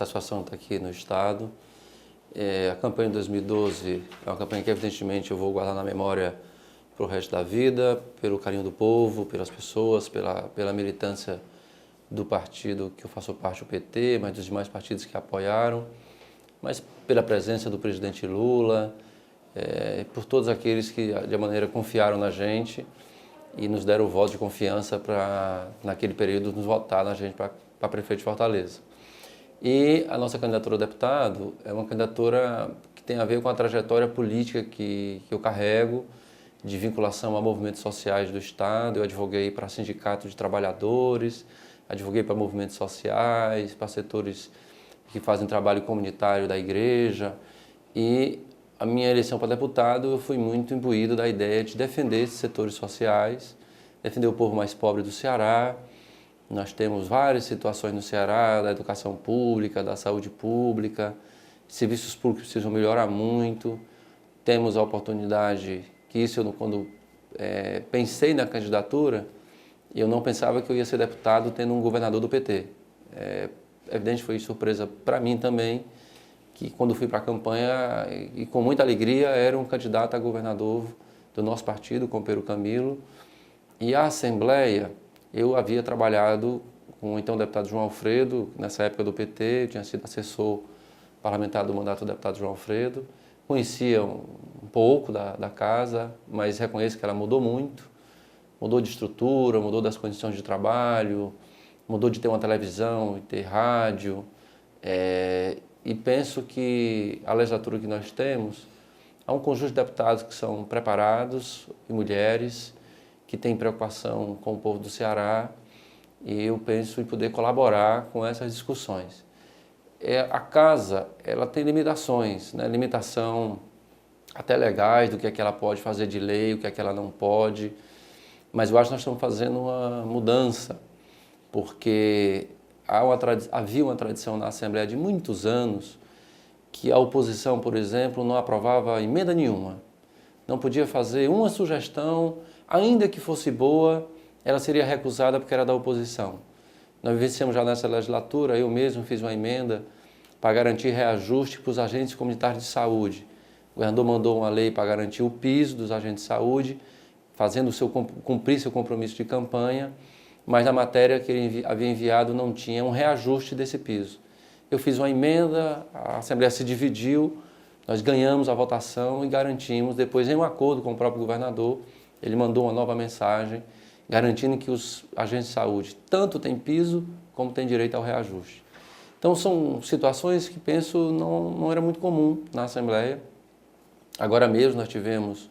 satisfação estar aqui no Estado. A campanha de 2012 é uma campanha que, evidentemente, eu vou guardar na memória para o resto da vida, pelo carinho do povo, pelas pessoas, pela militância do partido que eu faço parte, o PT, mas dos demais partidos que apoiaram, mas pela presença do presidente Lula, por todos aqueles que, de maneira, confiaram na gente e nos deram o voto de confiança para, naquele período, nos votar na gente para prefeito de Fortaleza. E a nossa candidatura a deputado é uma candidatura que tem a ver com a trajetória política que eu carrego, de vinculação a movimentos sociais do Estado. Eu advoguei para sindicatos de trabalhadores, advoguei para movimentos sociais, para setores que fazem trabalho comunitário da igreja. E a minha eleição para deputado, eu fui muito imbuído da ideia de defender esses setores sociais, defender o povo mais pobre do Ceará. Nós temos várias situações no Ceará, da educação pública, da saúde pública, serviços públicos precisam melhorar muito. Temos a oportunidade, que isso eu, quando pensei na candidatura, eu não pensava que eu ia ser deputado tendo um governador do PT. Evidente, foi surpresa para mim também, que quando fui para a campanha, e com muita alegria, era um candidato a governador do nosso partido, com o Pedro Camilo. E a Assembleia, eu havia trabalhado com o então deputado João Alfredo, nessa época do PT, eu tinha sido assessor parlamentar do mandato do deputado João Alfredo, conhecia um pouco da casa, mas reconheço que ela mudou muito, mudou de estrutura, mudou das condições de trabalho, mudou de ter uma televisão e ter rádio, e penso que a legislatura que nós temos, há um conjunto de deputados que são preparados, e mulheres, que têm preocupação com o povo do Ceará, e eu penso em poder colaborar com essas discussões. A casa, ela tem limitações, né? Limitação até legais do que é que ela pode fazer de lei, o que é que ela não pode, mas eu acho que nós estamos fazendo uma mudança, porque havia uma tradição na Assembleia de muitos anos que a oposição, por exemplo, não aprovava emenda nenhuma, não podia fazer uma sugestão, ainda que fosse boa, ela seria recusada porque era da oposição. Nós vivenciamos já nessa legislatura, eu mesmo fiz uma emenda para garantir reajuste para os agentes comunitários de saúde. O governador mandou uma lei para garantir o piso dos agentes de saúde, cumprir seu compromisso de campanha, mas na matéria que ele havia enviado não tinha um reajuste desse piso. Eu fiz uma emenda, a Assembleia se dividiu, nós ganhamos a votação e garantimos, depois em um acordo com o próprio governador, ele mandou uma nova mensagem, garantindo que os agentes de saúde tanto têm piso como têm direito ao reajuste. Então são situações que penso não era muito comum na Assembleia. Agora mesmo nós tivemos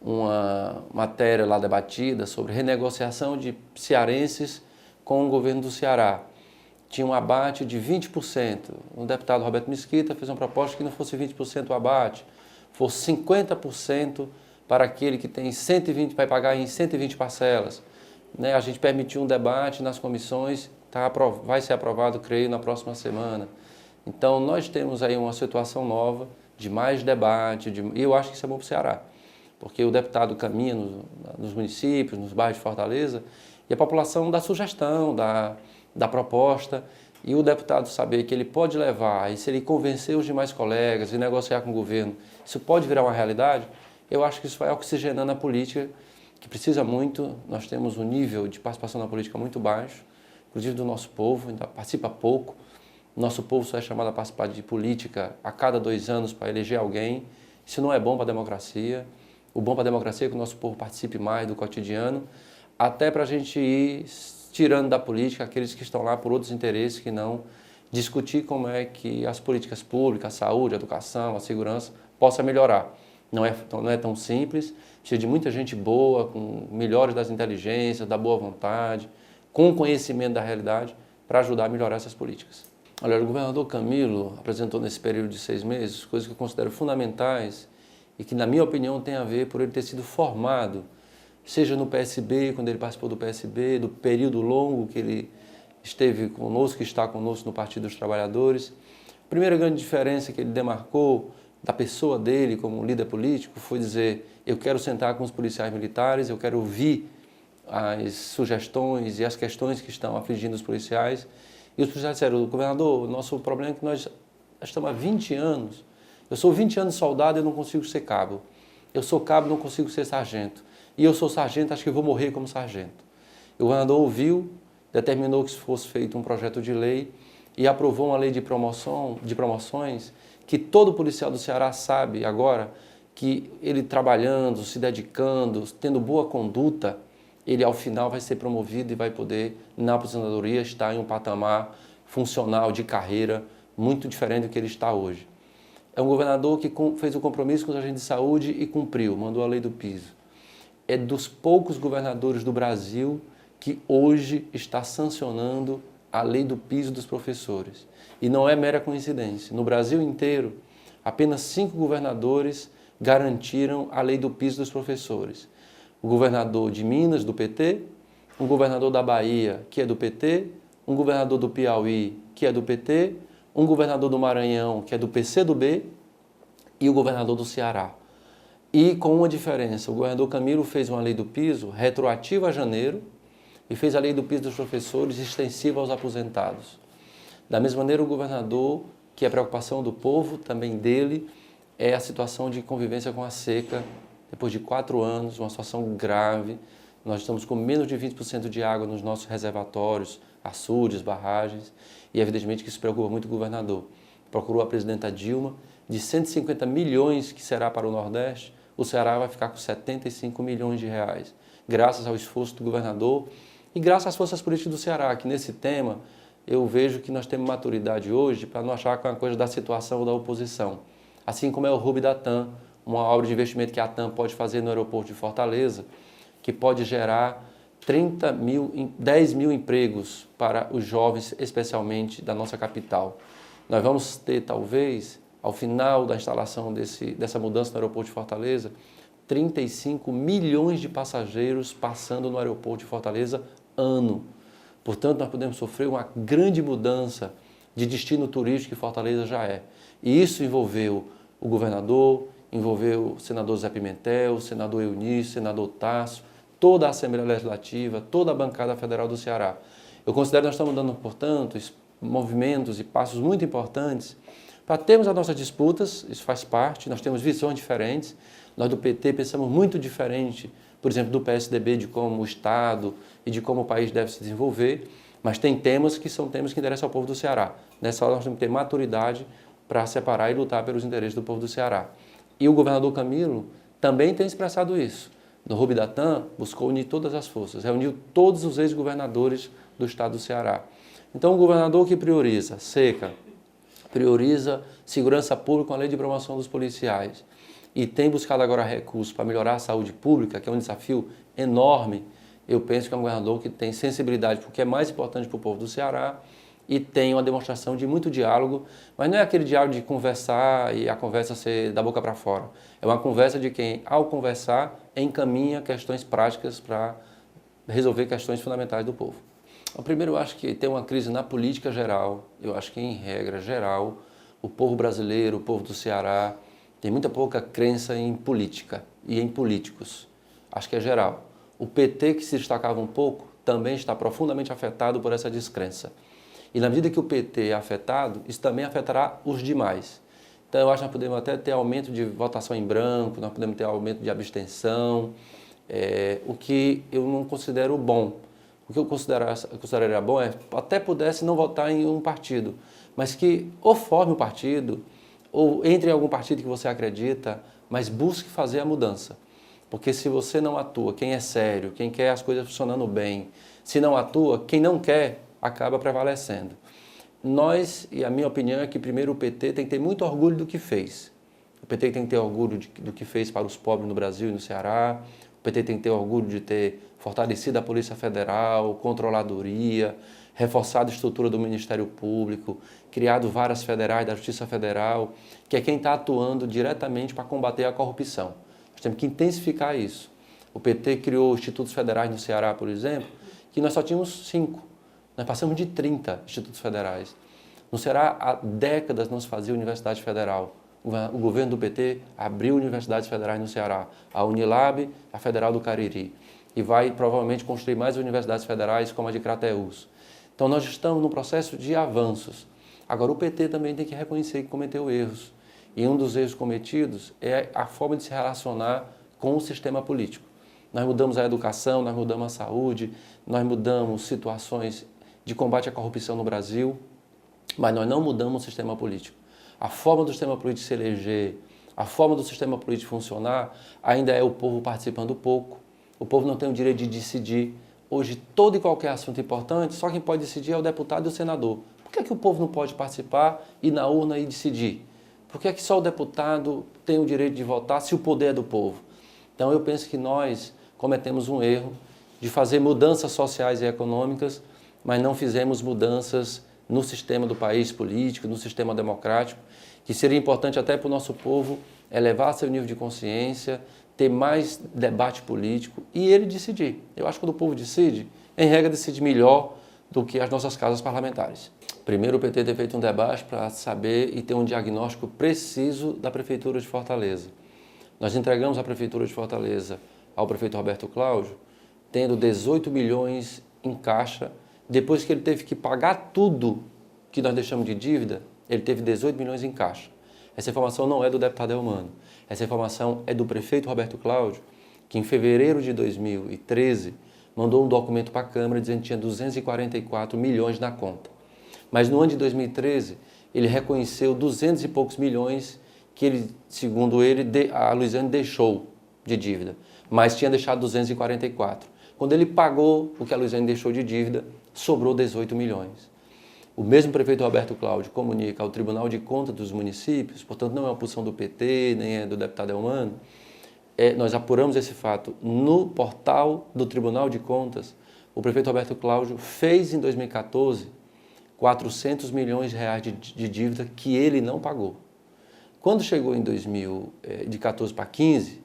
uma matéria lá debatida sobre renegociação de cearenses com o governo do Ceará. Tinha um abate de 20%. O deputado Roberto Mesquita fez uma proposta que não fosse 20% o abate, fosse 50% para aquele que tem 120, vai pagar em 120 parcelas. A gente permitiu um debate nas comissões, vai ser aprovado, creio, na próxima semana. Então, nós temos aí uma situação nova, de mais debate, e eu acho que isso é bom para o Ceará, porque o deputado caminha nos municípios, nos bairros de Fortaleza, e a população dá sugestão, dá proposta, e o deputado saber que ele pode levar, e se ele convencer os demais colegas e negociar com o governo, isso pode virar uma realidade. Eu acho que isso vai oxigenando a política, que precisa muito. Nós temos um nível de participação na política muito baixo, inclusive do nosso povo, ainda participa pouco. Nosso povo só é chamado a participar de política a cada 2 anos para eleger alguém. Isso não é bom para a democracia. O bom para a democracia é que o nosso povo participe mais do cotidiano, até para a gente ir tirando da política aqueles que estão lá por outros interesses, que não discutir como é que as políticas públicas, a saúde, a educação, a segurança, possam melhorar. Não é tão simples, precisa de muita gente boa, com melhores das inteligências, da boa vontade, com conhecimento da realidade, para ajudar a melhorar essas políticas. Olha, o governador Camilo apresentou nesse período de 6 meses coisas que eu considero fundamentais e que, na minha opinião, tem a ver por ele ter sido formado, seja no PSB, quando ele participou do PSB, do período longo que ele esteve conosco, que está conosco no Partido dos Trabalhadores. A primeira grande diferença que ele demarcou da pessoa dele como líder político foi dizer: eu quero sentar com os policiais militares, eu quero ouvir as sugestões e as questões que estão afligindo os policiais E os policiais disseram, governador, o nosso problema é que nós estamos há 20 anos, eu sou 20 anos soldado e eu não consigo ser cabo. Eu sou cabo e não consigo ser sargento. E eu sou sargento, acho que vou morrer como sargento. E o governador ouviu, determinou que fosse feito um projeto de lei e aprovou uma lei de promoções que todo policial do Ceará sabe agora que ele trabalhando, se dedicando, tendo boa conduta, ele ao final vai ser promovido e vai poder, na aposentadoria, estar em um patamar funcional de carreira muito diferente do que ele está hoje. É um governador que fez o compromisso com os agentes de saúde e cumpriu, mandou a lei do piso. É dos poucos governadores do Brasil que hoje está sancionando a lei do piso dos professores. E não é mera coincidência. No Brasil inteiro, apenas 5 governadores garantiram a lei do piso dos professores. O governador de Minas, do PT, um governador da Bahia, que é do PT, um governador do Piauí, que é do PT, um governador do Maranhão, que é do PCdoB, e o governador do Ceará. E com uma diferença, o governador Camilo fez uma lei do piso retroativa a janeiro e fez a lei do piso dos professores extensiva aos aposentados. Da mesma maneira, o governador, que é a preocupação do povo, também dele, é a situação de convivência com a seca. Depois de 4 anos, uma situação grave, nós estamos com menos de 20% de água nos nossos reservatórios, açudes, barragens, e evidentemente que isso preocupa muito o governador. Procurou a presidenta Dilma, de 150 milhões que será para o Nordeste, o Ceará vai ficar com 75 milhões de reais, graças ao esforço do governador e graças às forças políticas do Ceará, que nesse tema eu vejo que nós temos maturidade hoje para não achar que é uma coisa da situação ou da oposição. Assim como é o Hub da TAM, uma obra de investimento que a TAM pode fazer no aeroporto de Fortaleza, que pode gerar 10 mil empregos para os jovens, especialmente da nossa capital. Nós vamos ter, talvez, ao final da instalação dessa mudança no aeroporto de Fortaleza, 35 milhões de passageiros passando no aeroporto de Fortaleza ano. Portanto, nós podemos sofrer uma grande mudança de destino turístico que Fortaleza já é. E isso envolveu o governador, envolveu o senador Zé Pimentel, o senador Eunício, o senador Tasso, toda a Assembleia Legislativa, toda a bancada federal do Ceará. Eu considero que nós estamos dando, portanto, movimentos e passos muito importantes para termos as nossas disputas, isso faz parte, nós temos visões diferentes. Nós do PT pensamos muito diferente, por exemplo, do PSDB, de como o Estado e de como o país deve se desenvolver, mas tem temas que são temas que interessam ao povo do Ceará. Nessa hora nós temos que ter maturidade para separar e lutar pelos interesses do povo do Ceará. E o governador Camilo também tem expressado isso. No Hub da TAM, buscou unir todas as forças, reuniu todos os ex-governadores do estado do Ceará. Então, um governador que prioriza seca, prioriza segurança pública com a lei de promoção dos policiais e tem buscado agora recursos para melhorar a saúde pública, que é um desafio enorme, eu penso que é um governador que tem sensibilidade porque é mais importante para o povo do Ceará e tem uma demonstração de muito diálogo, mas não é aquele diálogo de conversar e a conversa ser da boca para fora. É uma conversa de quem, ao conversar, encaminha questões práticas para resolver questões fundamentais do povo. Então, primeiro, eu acho que tem uma crise na política geral. Eu acho que, em regra geral, o povo brasileiro, o povo do Ceará, tem muita pouca crença em política e em políticos. Acho que é geral. O PT, que se destacava um pouco, também está profundamente afetado por essa descrença. E na medida que o PT é afetado, isso também afetará os demais. Então eu acho que nós podemos até ter aumento de votação em branco, nós podemos ter aumento de abstenção, o que eu não considero bom. O que eu consideraria bom é até pudesse não votar em um partido, mas que ou forme um partido, ou entre em algum partido que você acredita, mas busque fazer a mudança. Porque se você não atua, quem é sério, quem quer as coisas funcionando bem, se não atua, quem não quer, acaba prevalecendo. Nós, e a minha opinião é que primeiro o PT tem que ter muito orgulho do que fez. O PT tem que ter orgulho do que fez para os pobres no Brasil e no Ceará. O PT tem que ter orgulho de ter fortalecido a Polícia Federal, controladoria, reforçado a estrutura do Ministério Público, criado varas federais da Justiça Federal, que é quem está atuando diretamente para combater a corrupção. Nós temos que intensificar isso. O PT criou institutos federais no Ceará, por exemplo, que nós só tínhamos 5. Nós passamos de 30 institutos federais. No Ceará, há décadas não se fazia universidade federal. O governo do PT abriu universidades federais no Ceará, a Unilab, a Federal do Cariri, e vai provavelmente construir mais universidades federais como a de Crateús. Então nós estamos num processo de avanços. Agora o PT também tem que reconhecer que cometeu erros. E um dos erros cometidos é a forma de se relacionar com o sistema político. Nós mudamos a educação, nós mudamos a saúde, nós mudamos situações de combate à corrupção no Brasil, mas nós não mudamos o sistema político. A forma do sistema político se eleger, a forma do sistema político funcionar, ainda é o povo participando pouco. O povo não tem o direito de decidir. Hoje, todo e qualquer assunto importante, só quem pode decidir é o deputado e o senador. Por que é que o povo não pode participar, ir na urna e decidir? Por que é que só o deputado tem o direito de votar se o poder é do povo? Então eu penso que nós cometemos um erro de fazer mudanças sociais e econômicas, mas não fizemos mudanças no sistema do país político, no sistema democrático, que seria importante até para o nosso povo elevar seu nível de consciência, ter mais debate político e ele decidir. Eu acho que quando o povo decide, em regra decide melhor do que as nossas casas parlamentares. Primeiro, o PT ter feito um debate para saber e ter um diagnóstico preciso da Prefeitura de Fortaleza. Nós entregamos a Prefeitura de Fortaleza ao prefeito Roberto Cláudio, tendo 18 milhões em caixa. Depois que ele teve que pagar tudo que nós deixamos de dívida, ele teve 18 milhões em caixa. Essa informação não é do deputado Elmano. Essa informação é do prefeito Roberto Cláudio, que em fevereiro de 2013 mandou um documento para a Câmara dizendo que tinha 244 milhões na conta. Mas no ano de 2013, ele reconheceu 200 e poucos milhões que ele, segundo ele, a Luiziane deixou de dívida, mas tinha deixado 244. Quando ele pagou o que a Luiziane deixou de dívida, sobrou 18 milhões. O mesmo prefeito Roberto Cláudio comunica ao Tribunal de Contas dos municípios, portanto não é uma posição do PT, nem é do deputado Elmano, nós apuramos esse fato no portal do Tribunal de Contas. O prefeito Roberto Cláudio fez em 2014 400 milhões de reais de dívida que ele não pagou. Quando chegou em 2014 para 15,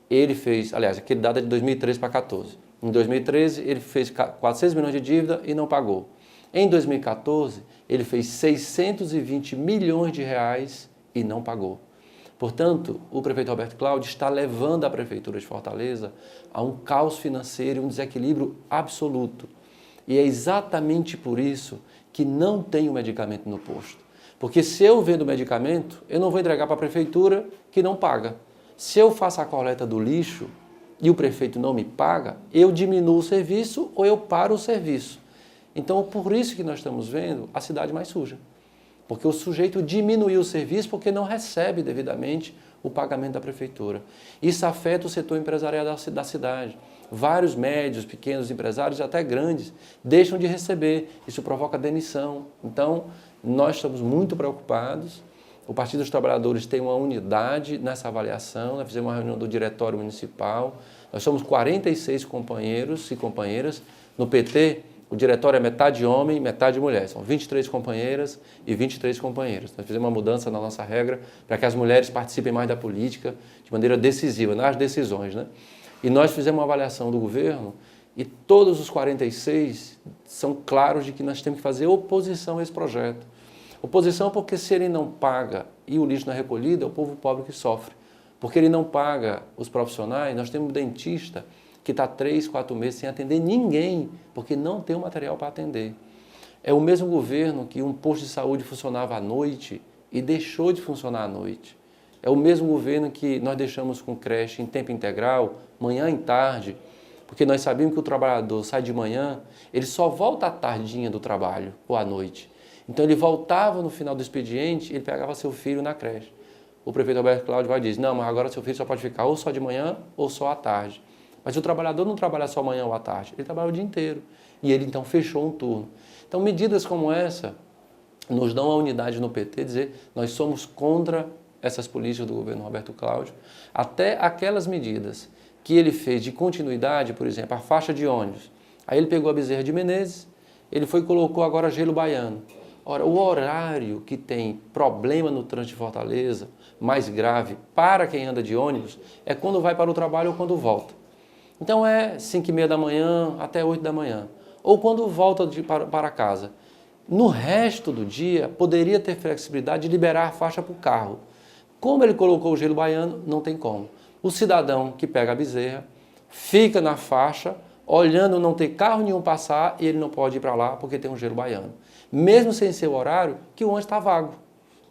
ele fez, aliás, aquele dado é de 2013 para 14. Em 2013 ele fez 400 milhões de dívida e não pagou. Em 2014 ele fez 620 milhões de reais e não pagou. Portanto, o prefeito Roberto Cláudio está levando a Prefeitura de Fortaleza a um caos financeiro e um desequilíbrio absoluto. E é exatamente por isso que não tem o medicamento no posto. Porque se eu vendo o medicamento, eu não vou entregar para a Prefeitura que não paga. Se eu faço a coleta do lixo e o prefeito não me paga, eu diminuo o serviço ou eu paro o serviço. Então, por isso que nós estamos vendo a cidade mais suja. Porque o sujeito diminuiu o serviço porque não recebe devidamente o pagamento da prefeitura. Isso afeta o setor empresarial da cidade. Vários médios, pequenos empresários, até grandes, deixam de receber. Isso provoca demissão. Então, nós estamos muito preocupados. O Partido dos Trabalhadores tem uma unidade nessa avaliação. Nós fizemos uma reunião do Diretório Municipal. Nós somos 46 companheiros e companheiras. No PT, o diretório é metade homem, metade mulher. São 23 companheiras e 23 companheiros. Nós fizemos uma mudança na nossa regra para que as mulheres participem mais da política de maneira decisiva, nas decisões, né? E nós fizemos uma avaliação do governo e todos os 46 são claros de que nós temos que fazer oposição a esse projeto. Oposição porque se ele não paga e o lixo não é recolhido, é o povo pobre que sofre. Porque ele não paga os profissionais, nós temos um dentista que está 3, 4 meses sem atender ninguém, porque não tem o material para atender. É o mesmo governo que um posto de saúde funcionava à noite e deixou de funcionar à noite. É o mesmo governo que nós deixamos com creche em tempo integral, manhã e tarde, porque nós sabíamos que o trabalhador sai de manhã, ele só volta à tardinha do trabalho ou à noite. Então ele voltava no final do expediente, ele pegava seu filho na creche. O prefeito Roberto Cláudio vai dizer, não, mas agora seu filho só pode ficar ou só de manhã ou só à tarde. Mas o trabalhador não trabalha só manhã ou à tarde, ele trabalha o dia inteiro. E ele então fechou um turno. Então medidas como essa nos dão a unidade no PT, dizer nós somos contra essas políticas do governo Roberto Cláudio, até aquelas medidas que ele fez de continuidade, por exemplo, a faixa de ônibus. Aí ele pegou a Bezerra de Menezes, ele foi e colocou agora Gelo Baiano. Ora, o horário que tem problema no trânsito de Fortaleza, mais grave para quem anda de ônibus, é quando vai para o trabalho ou quando volta. Então é 5h30 da manhã até 8 da manhã, ou quando volta para casa. No resto do dia, poderia ter flexibilidade de liberar a faixa para o carro. Como ele colocou o Gelo Baiano, não tem como. O cidadão que pega a Bezerra, fica na faixa, olhando não ter carro nenhum passar e ele não pode ir para lá porque tem um gelo baiano. Mesmo sem ser o horário, que o ônibus está vago,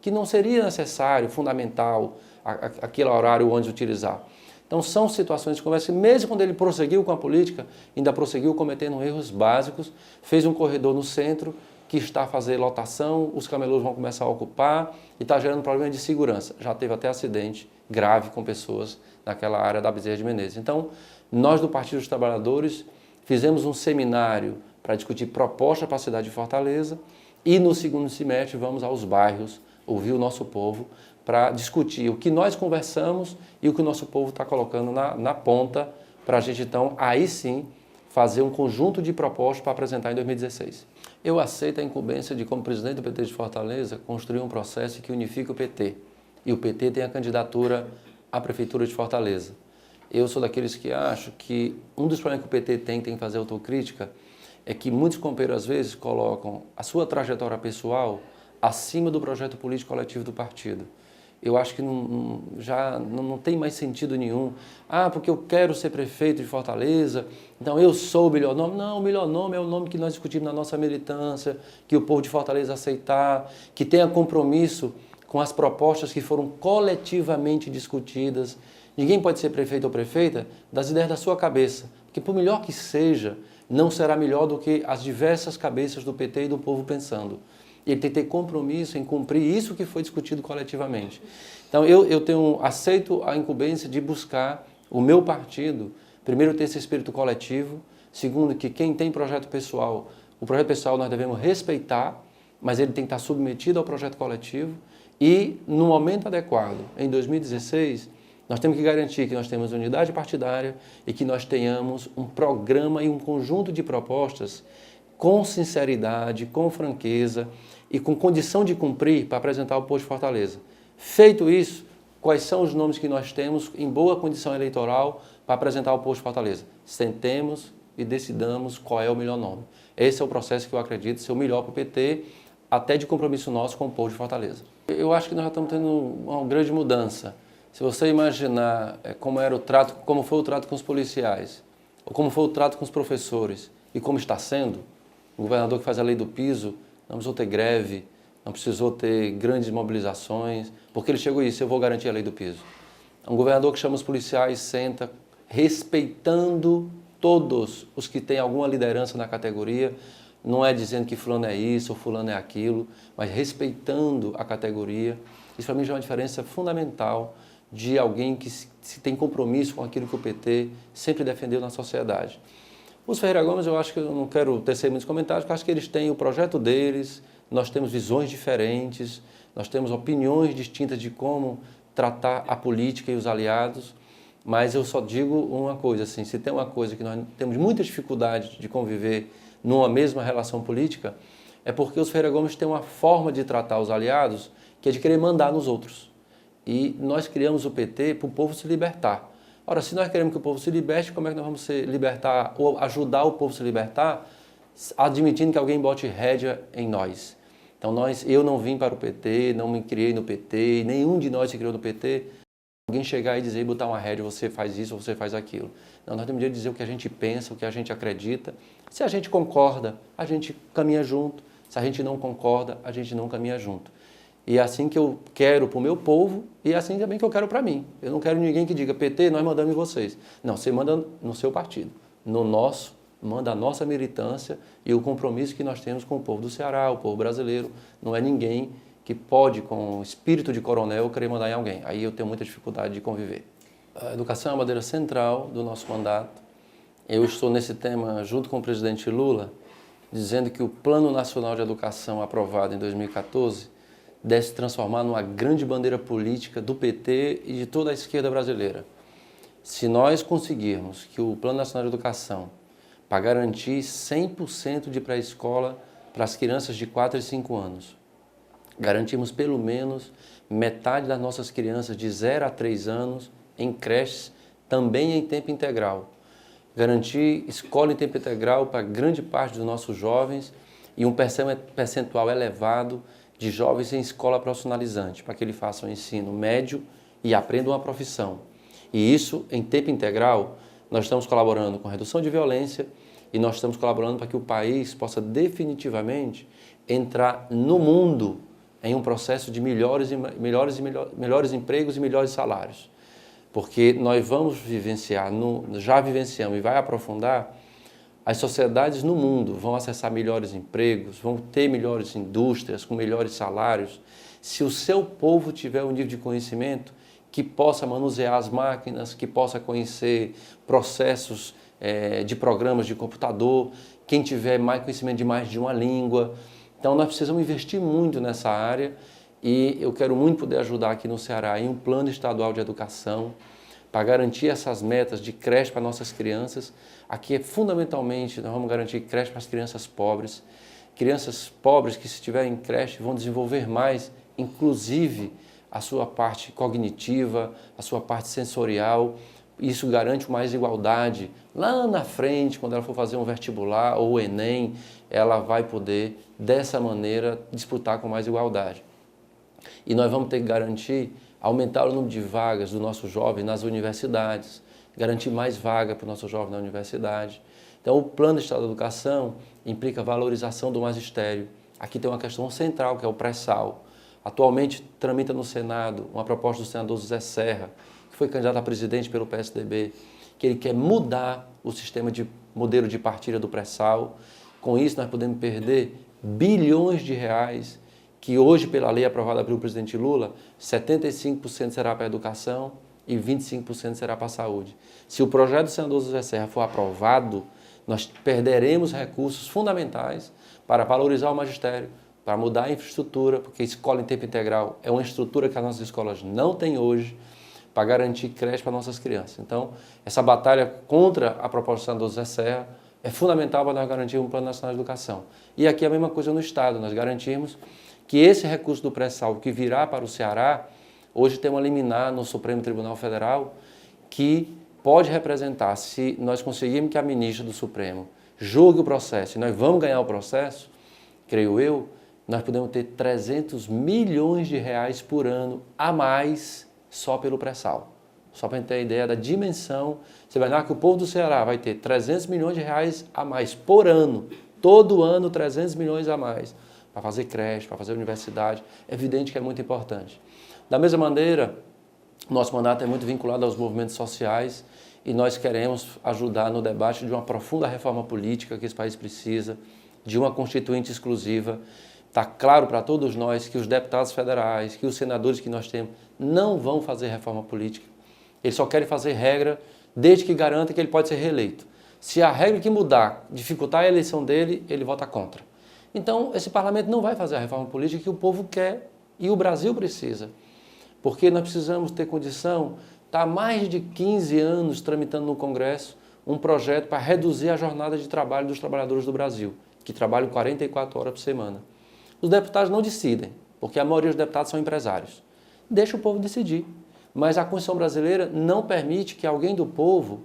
que não seria necessário, fundamental, aquele horário o ônibus utilizar. Então são situações de conversa que mesmo quando ele prosseguiu com a política, ainda prosseguiu cometendo erros básicos, fez um corredor no centro que está a fazer lotação, os camelôs vão começar a ocupar e está gerando problema de segurança. Já teve até acidente grave com pessoas naquela área da Bezerra de Menezes. Então, nós do Partido dos Trabalhadores fizemos um seminário para discutir propostas para a cidade de Fortaleza e no segundo semestre vamos aos bairros, ouvir o nosso povo para discutir o que nós conversamos e o que o nosso povo está colocando na ponta para a gente então, aí sim, fazer um conjunto de propostas para apresentar em 2016. Eu aceito a incumbência de, como presidente do PT de Fortaleza, construir um processo que unifique o PT. E o PT tem a candidatura à Prefeitura de Fortaleza. Eu sou daqueles que acham que um dos problemas que o PT tem que fazer autocrítica, é que muitos companheiros, às vezes, colocam a sua trajetória pessoal acima do projeto político coletivo do partido. Eu acho que já não tem mais sentido nenhum. Ah, porque eu quero ser prefeito de Fortaleza, então eu sou o melhor nome. Não, o melhor nome é o nome que nós discutimos na nossa militância, que o povo de Fortaleza aceitar, que tenha compromisso com as propostas que foram coletivamente discutidas. Ninguém pode ser prefeito ou prefeita das ideias da sua cabeça, porque por melhor que seja, não será melhor do que as diversas cabeças do PT e do povo pensando. Ele tem que ter compromisso em cumprir isso que foi discutido coletivamente. Então, eu aceito a incumbência de buscar o meu partido, primeiro, ter esse espírito coletivo, segundo, que quem tem projeto pessoal, o projeto pessoal nós devemos respeitar, mas ele tem que estar submetido ao projeto coletivo e, no momento adequado, em 2016, nós temos que garantir que nós temos unidade partidária e que nós tenhamos um programa e um conjunto de propostas com sinceridade, com franqueza e com condição de cumprir para apresentar ao povo de Fortaleza. Feito isso, quais são os nomes que nós temos em boa condição eleitoral para apresentar ao povo de Fortaleza? Sentemos e decidamos qual é o melhor nome. Esse é o processo que eu acredito ser o melhor para o PT, até de compromisso nosso com o povo de Fortaleza. Eu acho que nós já estamos tendo uma grande mudança. Se você imaginar como foi o trato com os policiais, ou como foi o trato com os professores, e como está sendo, o governador que faz a lei do piso não precisou ter greve, não precisou ter grandes mobilizações, porque ele chegou a isso, eu vou garantir a lei do piso. Um governador que chama os policiais, senta, respeitando todos os que têm alguma liderança na categoria, não é dizendo que fulano é isso ou fulano é aquilo, mas respeitando a categoria. Isso para mim já é uma diferença fundamental de alguém que se tem compromisso com aquilo que o PT sempre defendeu na sociedade. Os Ferreira Gomes, eu acho que eu não quero tecer muitos comentários, porque eu acho que eles têm o projeto deles, nós temos visões diferentes, nós temos opiniões distintas de como tratar a política e os aliados, mas eu só digo uma coisa, assim, se tem uma coisa que nós temos muita dificuldade de conviver numa mesma relação política, é porque os Ferreira Gomes têm uma forma de tratar os aliados que é de querer mandar nos outros. E nós criamos o PT para o povo se libertar. Ora, se nós queremos que o povo se liberte, como é que nós vamos se libertar ou ajudar o povo a se libertar, admitindo que alguém bote rédea em nós? Então, eu não vim para o PT, não me criei no PT, nenhum de nós se criou no PT. Alguém chegar e dizer, botar uma rédea, você faz isso, você faz aquilo. Não, nós temos de dizer o que a gente pensa, o que a gente acredita. Se a gente concorda, a gente caminha junto. Se a gente não concorda, a gente não caminha junto. E é assim que eu quero para o meu povo e é assim também que eu quero para mim. Eu não quero ninguém que diga, PT, nós mandamos em vocês. Não, você manda no seu partido. No nosso, manda a nossa militância e o compromisso que nós temos com o povo do Ceará, o povo brasileiro. Não é ninguém que pode, com espírito de coronel, querer mandar em alguém. Aí eu tenho muita dificuldade de conviver. A educação é uma bandeira central do nosso mandato. Eu estou nesse tema junto com o presidente Lula, dizendo que o Plano Nacional de Educação aprovado em 2014 deve se transformar numa grande bandeira política do PT e de toda a esquerda brasileira. Se nós conseguirmos que o Plano Nacional de Educação para garantir 100% de pré-escola para as crianças de 4 e 5 anos, garantimos pelo menos metade das nossas crianças de 0 a 3 anos em creches, também em tempo integral. Garantir escola em tempo integral para grande parte dos nossos jovens e um percentual elevado de jovens em escola profissionalizante, para que eles façam ensino médio e aprendam uma profissão. E isso, em tempo integral, nós estamos colaborando com a redução de violência e nós estamos colaborando para que o país possa definitivamente entrar no mundo em um processo de melhores empregos e melhores salários. Porque nós vamos vivenciar, já vivenciamos e vai aprofundar, as sociedades no mundo vão acessar melhores empregos, vão ter melhores indústrias, com melhores salários, se o seu povo tiver um nível de conhecimento que possa manusear as máquinas, que possa conhecer processos de programas de computador, quem tiver mais conhecimento de mais de uma língua. Então nós precisamos investir muito nessa área e eu quero muito poder ajudar aqui no Ceará em um plano estadual de educação para garantir essas metas de creche para nossas crianças. Aqui fundamentalmente nós vamos garantir creche para as crianças pobres que se estiverem em creche vão desenvolver mais, inclusive a sua parte cognitiva, a sua parte sensorial. Isso garante mais igualdade. Lá na frente, quando ela for fazer um vestibular ou o Enem, ela vai poder, dessa maneira, disputar com mais igualdade. E nós vamos ter que garantir, aumentar o número de vagas do nosso jovem nas universidades, garantir mais vaga para o nosso jovem na universidade. Então, o Plano de Estado da Educação implica a valorização do magistério. Aqui tem uma questão central, que é o pré-sal. Atualmente, tramita no Senado uma proposta do senador José Serra, que foi candidato a presidente pelo PSDB, que ele quer mudar o sistema de modelo de partilha do pré-sal. Com isso, nós podemos perder bilhões de reais, que hoje, pela lei aprovada pelo presidente Lula, 75% será para a educação e 25% será para a saúde. Se o projeto do senador José Serra for aprovado, nós perderemos recursos fundamentais para valorizar o magistério, para mudar a infraestrutura, porque a escola em tempo integral é uma estrutura que as nossas escolas não têm hoje, para garantir creche para nossas crianças. Então, essa batalha contra a proposta do senador José Serra é fundamental para nós garantirmos um Plano Nacional de Educação. E aqui é a mesma coisa no Estado, nós garantimos que esse recurso do pré-sal que virá para o Ceará, hoje tem uma liminar no Supremo Tribunal Federal que pode representar, se nós conseguirmos que a ministra do Supremo julgue o processo e nós vamos ganhar o processo, creio eu, nós podemos ter 300 milhões de reais por ano a mais só pelo pré-sal. Só para a gente ter a ideia da dimensão, você vai ver que o povo do Ceará vai ter 300 milhões de reais a mais por ano, todo ano 300 milhões a mais, para fazer creche, para fazer universidade. É evidente que é muito importante. Da mesma maneira, nosso mandato é muito vinculado aos movimentos sociais e nós queremos ajudar no debate de uma profunda reforma política que esse país precisa, de uma constituinte exclusiva. Está claro para todos nós que os deputados federais, que os senadores que nós temos, não vão fazer reforma política. Eles só querem fazer regra desde que garanta que ele pode ser reeleito. Se a regra que mudar dificultar a eleição dele, ele vota contra. Então, esse parlamento não vai fazer a reforma política que o povo quer e o Brasil precisa. Porque nós precisamos ter condição, está há mais de 15 anos tramitando no Congresso um projeto para reduzir a jornada de trabalho dos trabalhadores do Brasil, que trabalham 44 horas por semana. Os deputados não decidem, porque a maioria dos deputados são empresários. Deixa o povo decidir. Mas a Constituição brasileira não permite que alguém do povo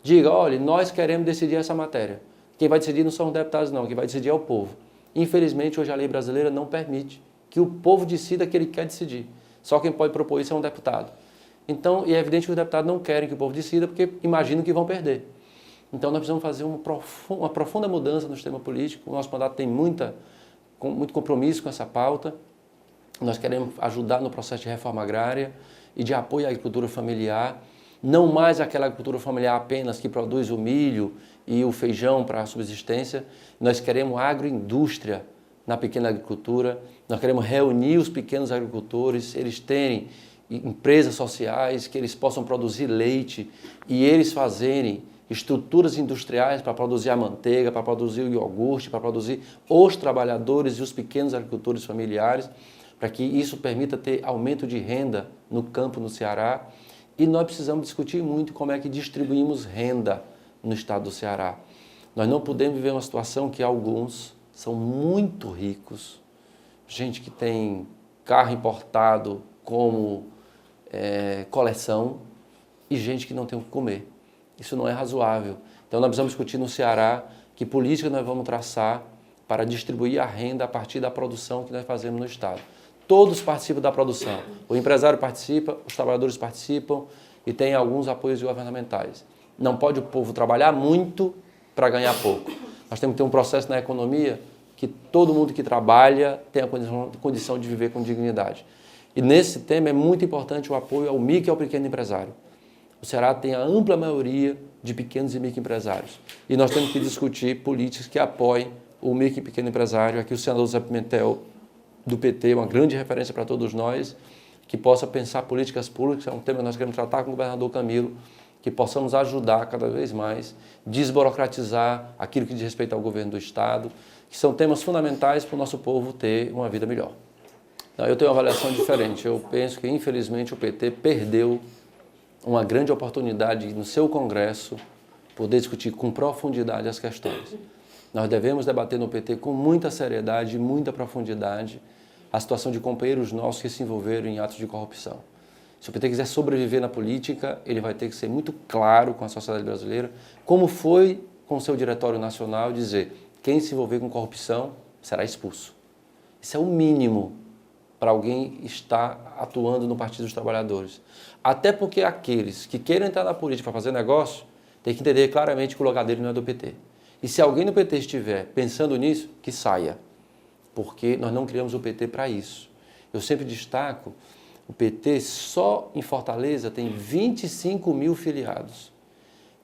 diga, olha, nós queremos decidir essa matéria. Quem vai decidir não são os deputados não, quem vai decidir é o povo. Infelizmente, hoje a lei brasileira não permite que o povo decida que ele quer decidir. Só quem pode propor isso é um deputado. Então, e é evidente que os deputados não querem que o povo decida porque imaginam que vão perder. Então, nós precisamos fazer uma profunda mudança no sistema político. O nosso mandato tem muito compromisso com essa pauta. Nós queremos ajudar no processo de reforma agrária e de apoio à agricultura familiar. Não mais aquela agricultura familiar apenas que produz o milho e o feijão para a subsistência. Nós queremos agroindústria na pequena agricultura. Nós queremos reunir os pequenos agricultores, eles terem empresas sociais, que eles possam produzir leite e eles fazerem estruturas industriais para produzir a manteiga, para produzir o iogurte, para produzir os trabalhadores e os pequenos agricultores familiares, para que isso permita ter aumento de renda no campo no Ceará. E nós precisamos discutir muito como é que distribuímos renda no estado do Ceará. Nós não podemos viver uma situação que alguns são muito ricos, gente que tem carro importado como coleção e gente que não tem o que comer. Isso não é razoável. Então nós precisamos discutir no Ceará que política nós vamos traçar para distribuir a renda a partir da produção que nós fazemos no estado. Todos participam da produção. O empresário participa, os trabalhadores participam e tem alguns apoios governamentais. Não pode o povo trabalhar muito para ganhar pouco. Nós temos que ter um processo na economia que todo mundo que trabalha tenha a condição de viver com dignidade. E nesse tema é muito importante o apoio ao micro e ao pequeno empresário. O Ceará tem a ampla maioria de pequenos e microempresários. E nós temos que discutir políticas que apoiem o micro e pequeno empresário. Aqui o senador Zé Pimentel, do PT, uma grande referência para todos nós, que possa pensar políticas públicas, é um tema que nós queremos tratar com o governador Camilo, que possamos ajudar cada vez mais, desburocratizar aquilo que diz respeito ao governo do Estado, que são temas fundamentais para o nosso povo ter uma vida melhor. Então, eu tenho uma avaliação diferente. Eu penso que, infelizmente, o PT perdeu uma grande oportunidade no seu Congresso poder discutir com profundidade as questões. Nós devemos debater no PT com muita seriedade e muita profundidade a situação de companheiros nossos que se envolveram em atos de corrupção. Se o PT quiser sobreviver na política, ele vai ter que ser muito claro com a sociedade brasileira, como foi com o seu diretório nacional, dizer quem se envolver com corrupção será expulso. Isso é o mínimo para alguém estar atuando no Partido dos Trabalhadores. Até porque aqueles que queiram entrar na política para fazer negócio, têm que entender claramente que o lugar dele não é do PT. E se alguém no PT estiver pensando nisso, que saia. Porque nós não criamos o PT para isso. Eu sempre destaco, o PT só em Fortaleza tem 25 mil filiados.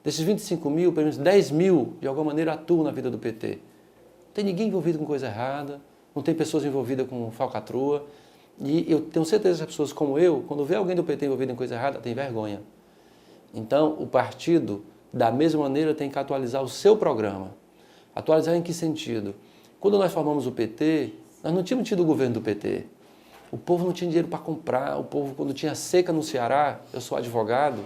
Desses 25 mil, pelo menos 10 mil, de alguma maneira, atuam na vida do PT. Não tem ninguém envolvido com coisa errada, não tem pessoas envolvidas com falcatrua. E eu tenho certeza que as pessoas como eu, quando vê alguém do PT envolvido em coisa errada, tem vergonha. Então, o partido, da mesma maneira, tem que atualizar o seu programa. Atualizar em que sentido? Quando nós formamos o PT, nós não tínhamos tido o governo do PT. O povo não tinha dinheiro para comprar, o povo, quando tinha seca no Ceará, eu sou advogado,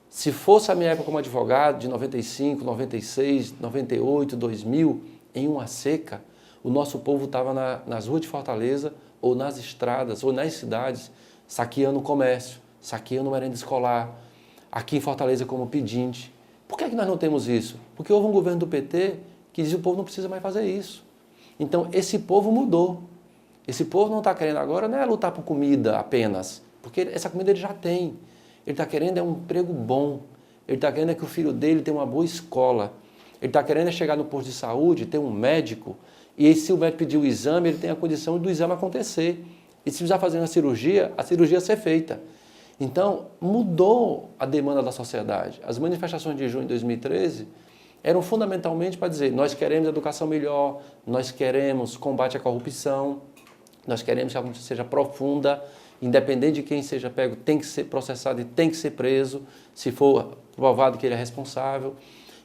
se fosse a minha época como advogado, de 95, 96, 98, 2000, em uma seca, o nosso povo estava nas ruas de Fortaleza, ou nas estradas, ou nas cidades, saqueando o comércio, saqueando merenda escolar, aqui em Fortaleza como pedinte. Por que é que nós não temos isso? Porque houve um governo do PT que diz que o povo não precisa mais fazer isso. Então, esse povo mudou. Esse povo não está querendo agora, não é lutar por comida apenas, porque essa comida ele já tem. Ele está querendo um emprego bom, ele está querendo que o filho dele tenha uma boa escola, ele está querendo chegar no posto de saúde, ter um médico, e se o médico pedir o exame, ele tem a condição do exame acontecer. E se precisar fazer uma cirurgia, a cirurgia ser feita. Então, mudou a demanda da sociedade. As manifestações de junho de 2013 eram fundamentalmente para dizer, nós queremos educação melhor, nós queremos combate à corrupção, nós queremos que a corrupção seja profunda, independente de quem seja pego, tem que ser processado e tem que ser preso, se for provado que ele é responsável.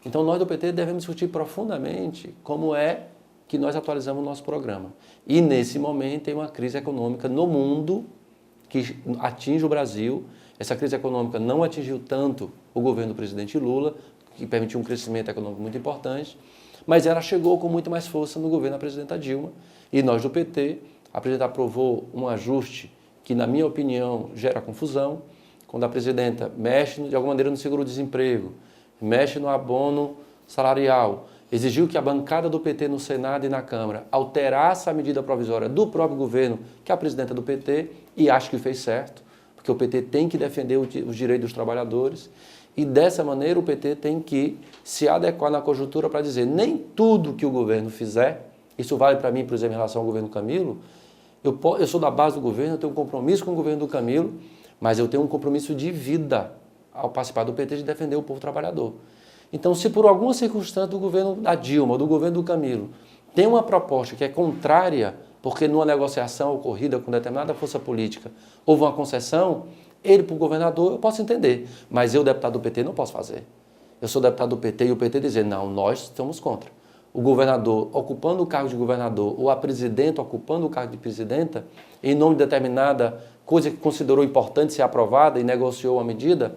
Então, nós do PT devemos discutir profundamente como é que nós atualizamos o nosso programa. E, nesse momento, tem uma crise econômica no mundo que atinge o Brasil. Essa crise econômica não atingiu tanto o governo do presidente Lula, que permitiu um crescimento econômico muito importante, mas ela chegou com muito mais força no governo da presidenta Dilma. E nós do PT, a presidenta aprovou um ajuste que, na minha opinião, gera confusão, quando a presidenta mexe, de alguma maneira, no seguro-desemprego, mexe no abono salarial, exigiu que a bancada do PT no Senado e na Câmara alterasse a medida provisória do próprio governo, que é a presidenta do PT, e acho que fez certo, porque o PT tem que defender os direitos dos trabalhadores, e dessa maneira o PT tem que se adequar na conjuntura para dizer, nem tudo que o governo fizer, isso vale para mim, por exemplo, em relação ao governo Camilo, eu sou da base do governo, eu tenho um compromisso com o governo do Camilo, mas eu tenho um compromisso de vida ao participar do PT de defender o povo trabalhador. Então, se por alguma circunstância do governo da Dilma, do governo do Camilo, tem uma proposta que é contrária, porque numa negociação ocorrida com determinada força política houve uma concessão, ele, para o governador, eu posso entender, mas eu, deputado do PT, não posso fazer. Eu sou deputado do PT e o PT dizer, não, nós estamos contra. O governador ocupando o cargo de governador ou a presidenta ocupando o cargo de presidenta, em nome de determinada coisa que considerou importante ser aprovada e negociou a medida,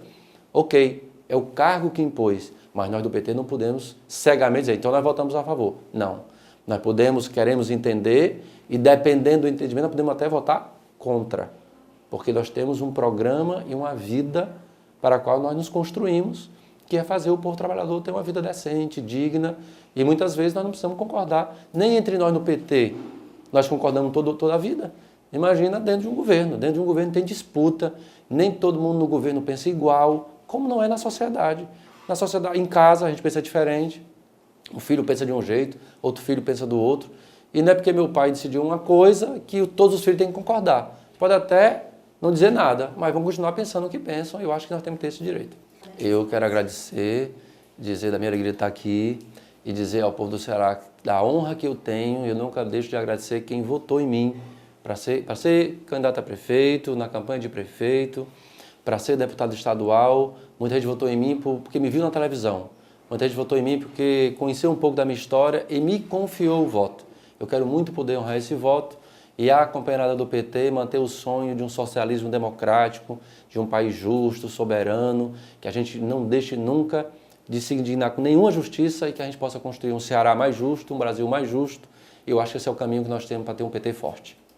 ok, é o cargo que impôs. Mas nós do PT não podemos cegamente dizer, então nós votamos a favor. Não. Nós queremos entender e dependendo do entendimento, nós podemos até votar contra. Porque nós temos um programa e uma vida para a qual nós nos construímos, que é fazer o povo trabalhador ter uma vida decente, digna. E muitas vezes nós não precisamos concordar. Nem entre nós no PT, nós concordamos toda a vida. Imagina dentro de um governo. Dentro de um governo tem disputa, nem todo mundo no governo pensa igual, como não é na sociedade. Na sociedade, em casa, a gente pensa diferente. Um filho pensa de um jeito, outro filho pensa do outro. E não é porque meu pai decidiu uma coisa que todos os filhos têm que concordar. Pode até não dizer nada, mas vão continuar pensando o que pensam e eu acho que nós temos que ter esse direito. Eu quero agradecer, dizer da minha alegria de estar aqui e dizer ao povo do Ceará da honra que eu tenho. Eu nunca deixo de agradecer quem votou em mim para ser candidato a prefeito, na campanha de prefeito, para ser deputado estadual. Muita gente votou em mim porque me viu na televisão. Muita gente votou em mim porque conheceu um pouco da minha história e me confiou o voto. Eu quero muito poder honrar esse voto e a companheirada do PT manter o sonho de um socialismo democrático, de um país justo, soberano, que a gente não deixe nunca de se indignar com nenhuma justiça e que a gente possa construir um Ceará mais justo, um Brasil mais justo. E eu acho que esse é o caminho que nós temos para ter um PT forte.